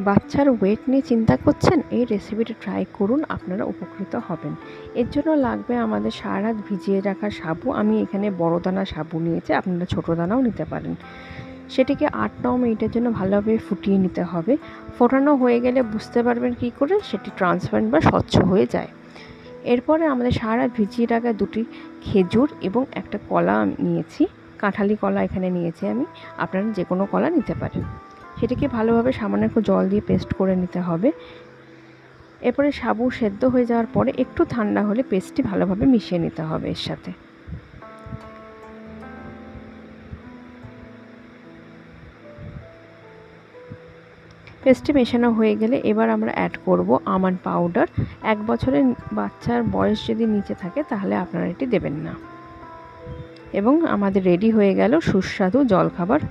বাচ্চার ওয়েট নিয়ে চিন্তা করছেন, এই রেসিপিটা ট্রাই করুন, আপনারা উপকৃত হবেন। এর জন্য লাগবে আমাদের সারা রাত ভিজিয়ে রাখা সাবু। আমি এখানে বড় দানা সাবু নিয়েছি, আপনারা ছোটো দানাও নিতে পারেন। সেটিকে 8-9 মিনিটের জন্য ভালোভাবে ফুটিয়ে নিতে হবে। ফোটানো হয়ে গেলে বুঝতে পারবেন কী করে সেটি ট্রান্সপারেন্ট বা স্বচ্ছ হয়ে যায়। এরপরে আমাদের সারা রাত ভিজিয়ে রাখা 2টি খেজুর এবং একটা কলা নিয়েছি, কাঁঠালি কলা এখানে নিয়েছি আমি, আপনারা যে কোনো কলা নিতে পারেন। সেটিকে ভালোভাবে সামান্য একটু জল দিয়ে পেস্ট করে নিতে হবে। এরপরে সাবু সেদ্ধ হয়ে যাওয়ার পরে একটু ঠান্ডা হলে পেস্টটি ভালোভাবে মিশিয়ে নিতে হবে এর সাথে। পেস্টটি মেশানো হয়ে গেলে এবার আমরা অ্যাড করব আমন্ড পাউডার। 1 বছরের বাচ্চার বয়স যদি নিচে থাকে তাহলে আপনারা এটি দেবেন না। এবং আমাদের রেডি হয়ে গেল সুস্বাদু জলখাবার।